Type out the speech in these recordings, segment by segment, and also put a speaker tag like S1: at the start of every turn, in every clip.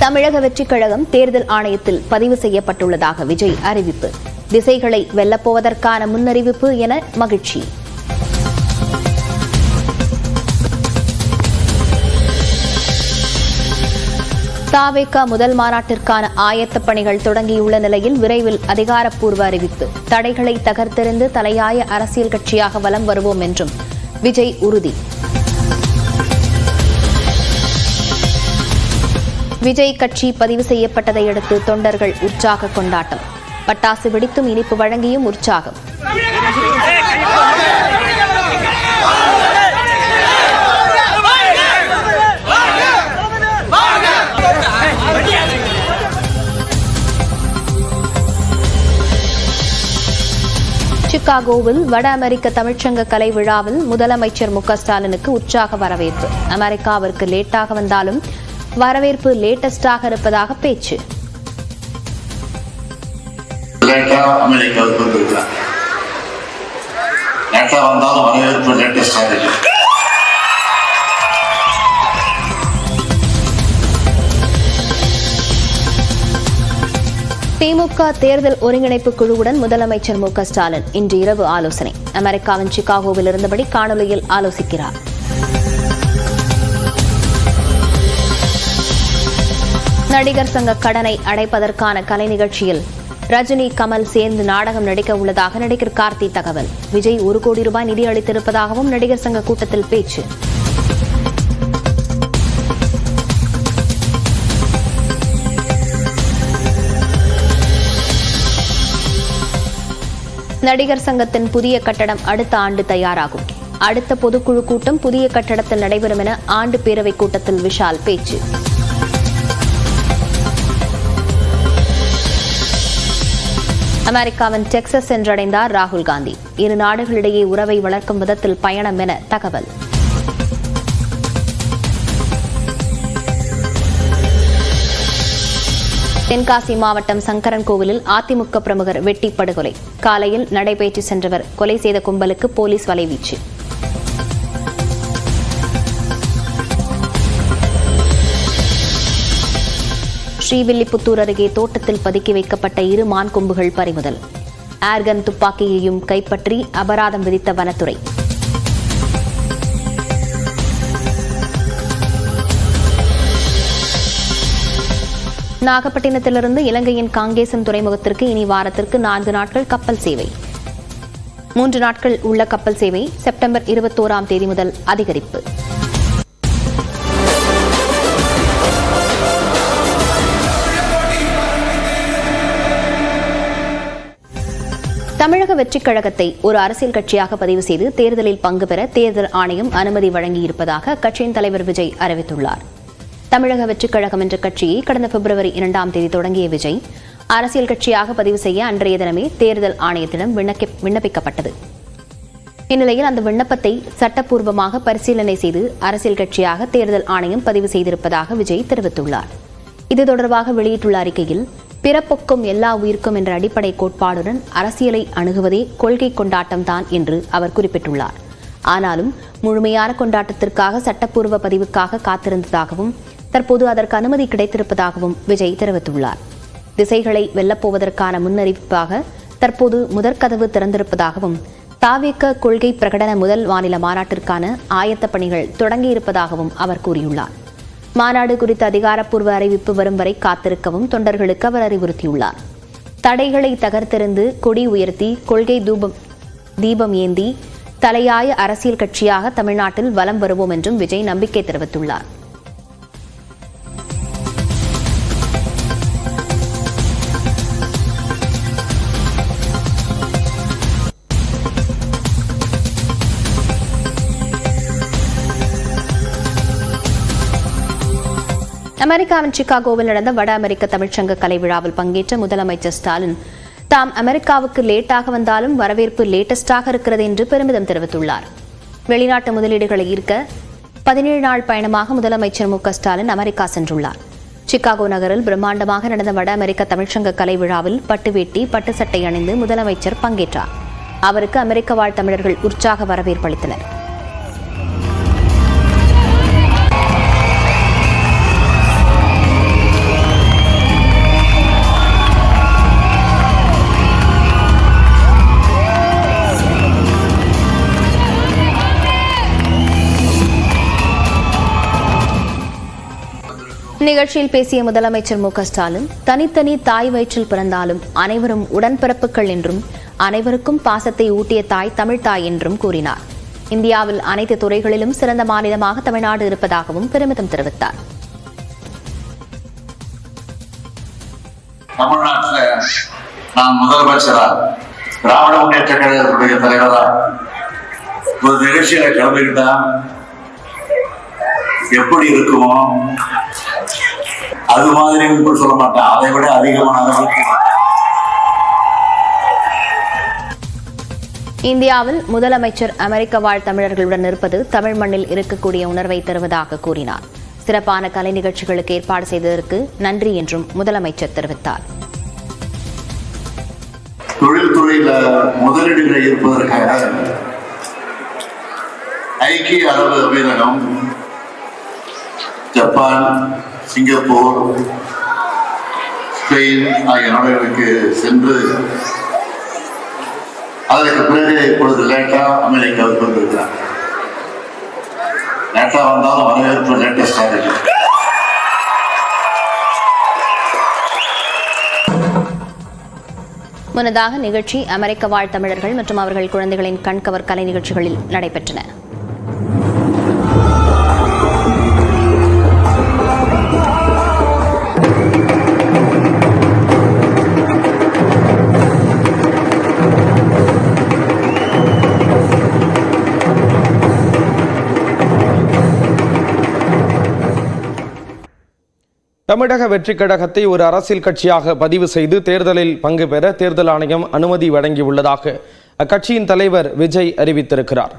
S1: தமிழக வெற்றிக் கழகம் தேர்தல் ஆணையத்தில் பதிவு செய்யப்பட்டுள்ளதாக விஜய் அறிவிப்பு. திசைகளை வெல்லப்போவதற்கான முன்னறிவிப்பு என மகிழ்ச்சி. தாவேகா முதல் மாநாட்டிற்கான ஆயத்தப் பணிகள் தொடங்கியுள்ள நிலையில் விரைவில் அதிகாரப்பூர்வ அறிவிப்பு. தடைகளை தகர்த்தெறிந்து தலையாய அரசியல் கட்சியாக வலம் வருவோம் என்றும் விஜய் உறுதி. விஜய் கட்சி பதிவு செய்யப்பட்டதை அடுத்து தொண்டர்கள் உற்சாக கொண்டாட்டம். பட்டாசு வெடித்தும் இனிப்பு வழங்கியும் உற்சாகம். சிகாகோவில் வட அமெரிக்க தமிழ்ச்சங்க கலை விழாவில் முதலமைச்சர் மு.க. ஸ்டாலினுக்கு உற்சாக வரவேற்பு. அமெரிக்காவிற்கு லேட்டாக வந்தாலும் வரவேற்பு லேட்டஸ்டாக இருப்பதாக பேச்சு. திமுக தேர்தல் ஒருங்கிணைப்பு குழுவுடன் முதலமைச்சர் மு.க. ஸ்டாலின் இன்று இரவு ஆலோசனை. அமெரிக்காவின் சிகாகோவில் இருந்தபடி காணொலியில் ஆலோசிக்கிறார். நடிகர் சங்க கடனை அடைப்பதற்கான கலை நிகழ்ச்சியில் ரஜினி, கமல் சேர்ந்து நாடகம் நடிக்க உள்ளதாக நடிகர் கார்த்தி தகவல். விஜய் 1 கோடி ரூபாய் நிதி அளித்திருப்பதாகவும் நடிகர் சங்க கூட்டத்தில் பேச்சு. நடிகர் சங்கத்தின் புதிய கட்டடம் அடுத்த ஆண்டு தயாராகும். அடுத்த பொதுக்குழு கூட்டம் புதிய கட்டடத்தில் நடைபெறும் என ஆண்டு பேரவைக் கூட்டத்தில் விஷால் பேச்சு. அமெரிக்காவின் டெக்சாஸ் சென்றடைந்தார் ராகுல் காந்தி. இரு நாடுகளிடையே உறவை வளர்க்கும் விதத்தில் பயணம் என தகவல். தென்காசி மாவட்டம் சங்கரன் கோவிலில் அதிமுக பிரமுகர் வெட்டி படுகொலை. காலையில் நடைபெற்று சென்றவர் கொலை செய்த கும்பலுக்கு போலீஸ் வலைவீச்சு. ஸ்ரீவில்லிபுத்தூர் அருகே தோட்டத்தில் பதுக்கி வைக்கப்பட்ட 2 மான் கொம்புகள் பறிமுதல். ஏர்கன் துப்பாக்கியையும் கைப்பற்றி அபராதம் விதித்த வனத்துறை. நாகப்பட்டினத்திலிருந்து இலங்கையின் காங்கேசன் துறைமுகத்திற்கு இனி வாரத்திற்கு 4 நாட்கள் கப்பல் சேவை. 3 நாட்கள் உள்ள கப்பல் சேவை செப்டம்பர் 21ஆம் தேதி முதல் அதிகரிப்பு. தமிழக வெற்றிக் கழகத்தை ஒரு அரசியல் கட்சியாக பதிவு செய்து தேர்தலில் பங்கு பெற தேர்தல் ஆணையம் அனுமதி வழங்கியிருப்பதாக அக்கட்சியின் தலைவர் விஜய் அறிவித்துள்ளார். தமிழக வெற்றிக் கழகம் என்ற கட்சியை கடந்த பிப்ரவரி 2ஆம் தேதி தொடங்கிய விஜய் அரசியல் கட்சியாக பதிவு செய்ய அன்றைய தினமே தேர்தல் ஆணையத்திடம் விண்ணப்பிக்கப்பட்டது. இந்நிலையில் அந்த விண்ணப்பத்தை சட்டப்பூர்வமாக பரிசீலனை செய்து அரசியல் கட்சியாக தேர்தல் ஆணையம் பதிவு செய்திருப்பதாக விஜய் தெரிவித்துள்ளார். இது தொடர்பாக வெளியிட்டுள்ள அறிக்கையில், பிறப்புக்கும் எல்லா உயிர்க்கும் என்ற அடிப்படை கோட்பாடுடன் அரசியலை அணுகுவதே கொள்கை கொண்டாட்டம்தான் என்று அவர் குறிப்பிட்டுள்ளார். ஆனாலும் முழுமையான கொண்டாட்டத்திற்காக சட்டப்பூர்வ பதிவுக்காக காத்திருந்ததாகவும் தற்போது அதற்கு அனுமதி கிடைத்திருப்பதாகவும் விஜய் தெரிவித்துள்ளார். திசைகளை வெல்லப்போவதற்கான முன்னறிவிப்பாக தற்போது முதற்கதவு திறந்திருப்பதாகவும் தாவேக கொள்கை பிரகடன முதல் மாநில மாநாட்டிற்கான ஆயத்த பணிகள் தொடங்கியிருப்பதாகவும் அவர் கூறியுள்ளார். மாநாடு குறித்த அதிகாரப்பூர்வ அறிவிப்பு வரும் வரை காத்திருக்கவும் தொண்டர்களுக்கு அவர் அறிவுறுத்தியுள்ளார். தடைகளை தகர்த்தெறிந்து கொடி உயர்த்தி கொள்கை தீபம் ஏந்தி தலையாய அரசியல் கட்சியாக தமிழ்நாட்டில் வலம் வருவோம் என்றும் விஜய் நம்பிக்கை தெரிவித்துள்ளார். அமெரிக்காவின் சிகாகோவில் நடந்த வட அமெரிக்க தமிழ்ச்சங்க கலை விழாவில் பங்கேற்ற முதலமைச்சர் ஸ்டாலின் தாம் அமெரிக்காவுக்கு லேட்டாக வந்தாலும் வரவேற்பு லேட்டஸ்டாக இருக்கிறது என்று பெருமிதம் தெரிவித்துள்ளார். வெளிநாட்டு முதலீடுகளை ஈர்க்க 17 நாள் பயணமாக முதலமைச்சர் மு.க. ஸ்டாலின் அமெரிக்கா சென்றுள்ளார். சிகாகோ நகரில் பிரம்மாண்டமாக நடந்த வட அமெரிக்க தமிழ்ச்சங்க கலை விழாவில் பட்டு வேட்டி, பட்டு சட்டை அணிந்து முதலமைச்சர் பங்கேற்றார். அவருக்கு அமெரிக்க வாழ் தமிழர்கள் உற்சாக வரவேற்பு அளித்தனர். நிகழ்ச்சியில் பேசிய முதலமைச்சர் மு.க.ஸ்டாலின், தனித்தனி தாய் வயிற்றில் பிறந்தாலும் அனைவரும் உடன்பிறப்புகள் என்றும் அனைவருக்கும் பாசத்தை ஊட்டிய தாய் தமிழ்தாய் என்றும் கூறினார். இந்தியாவில் அனைத்து துறைகளிலும் சிறந்த மாநிலமாக தமிழ்நாடு இருப்பதாகவும் பெருமிதம் தெரிவித்தார்.
S2: தமிழ்நாட்டில் நான் முதலமைச்சரா, திராவிட முன்னேற்ற கழகத்துடைய தலைவரா ஒரு நிகழ்ச்சியில கலந்துகிட்டா எப்படி இருக்குமோ அது மாதிரி சொல்ல மாட்டேன், அதை விட அதிகமான அளவுக்கு.
S1: இந்தியாவில் முதலமைச்சர் அமெரிக்க வாழ் தமிழர்களுடன் இருப்பது தமிழ் மண்ணில் இருக்கக்கூடிய உணர்வை தருவதாக கூறினார். சிறப்பான கலை நிகழ்ச்சிகளுக்கு ஏற்பாடு செய்ததற்கு நன்றி என்றும் முதலமைச்சர் தெரிவித்தார்.
S2: தொழில்துறையில முதலீடுகளை இருப்பதற்காக ஐக்கிய அரபு அமீரகம், ஜப்பான், சிங்கப்பூர், ஸ்பெயின் ஆகிய நாடுகளுக்கு சென்று அதற்கு பிறகு இப்பொழுது லேட்டா அமெரிக்காவுக்கு வந்திருக்கிறார். லேட்டா வந்தாலும் வரவேற்பு லேட்டஸ்டாக இருக்கு.
S1: முன்னதாக நிகழ்ச்சி அமெரிக்க வாழ் தமிழர்கள் மற்றும் அவர்கள் குழந்தைகளின் கண்கவர் கலை நிகழ்ச்சிகளில் நடைபெற்றன.
S3: தமிழக வெற்றிக் கழகத்தை ஒரு அரசியல் கட்சியாக பதிவு செய்து தேர்தலில் பங்கு பெற தேர்தல் ஆணையம் அனுமதி வழங்கியுள்ளதாக அக்கட்சியின் தலைவர் விஜய் அறிவித்திருக்கிறார்.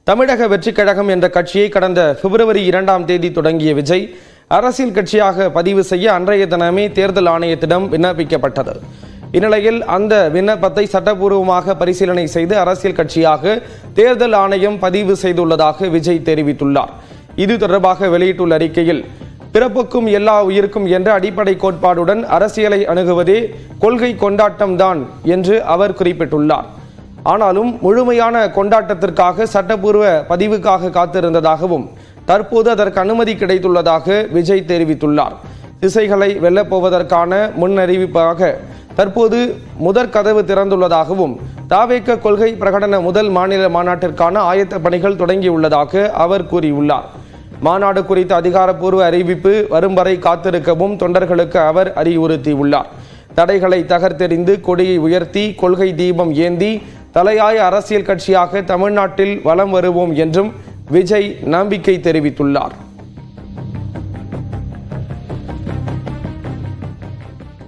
S3: தமிழக வெற்றிக் கழகம் என்ற கட்சியை கடந்த பிப்ரவரி 2ஆம் தேதி தொடங்கிய விஜய் அரசியல் கட்சியாக பதிவு செய்ய அன்றைய தினமே தேர்தல் ஆணையத்திடம் விண்ணப்பிக்கப்பட்டது. இந்நிலையில் அந்த விண்ணப்பத்தை சட்டப்பூர்வமாக பரிசீலனை செய்து அரசியல் கட்சியாக தேர்தல் ஆணையம் பதிவு செய்துள்ளதாக விஜய் தெரிவித்துள்ளார். இது தொடர்பாக வெளியிட்டுள்ள அறிக்கையில், பிறப்புக்கும் எல்லா உயிருக்கும் என்ற அடிப்படை கோட்பாடுடன் அரசியலை அணுகுவதே கொள்கை கொண்டாட்டம்தான் என்று அவர் குறிப்பிட்டுள்ளார். ஆனாலும் முழுமையான கொண்டாட்டத்திற்காக சட்டப்பூர்வ பதிவுக்காக காத்திருந்ததாகவும் தற்போது அதற்கு அனுமதி கிடைத்துள்ளதாக விஜய் தெரிவித்துள்ளார். திசைகளை வெல்லப்போவதற்கான முன்னறிவிப்பாக தற்போது முதற் கதவு திறந்துள்ளதாகவும் தாவேக கொள்கை பிரகடன முதல் மாநில மாநாட்டிற்கான ஆயத்த பணிகள் தொடங்கியுள்ளதாக அவர் கூறியுள்ளார். மாநாடு குறித்த அதிகாரப்பூர்வ அறிவிப்பு வரும் வரை காத்திருக்கவும் தொண்டர்களுக்கு அவர் அறிவுறுத்தியுள்ளார். தடைகளை தகர்த்தெறிந்து கொடியை உயர்த்தி கொள்கை தீபம் ஏந்தி தலையாய அரசியல் கட்சியாக தமிழ்நாட்டில் வலம் வருவோம் என்றும் விஜய் நம்பிக்கை தெரிவித்துள்ளார்.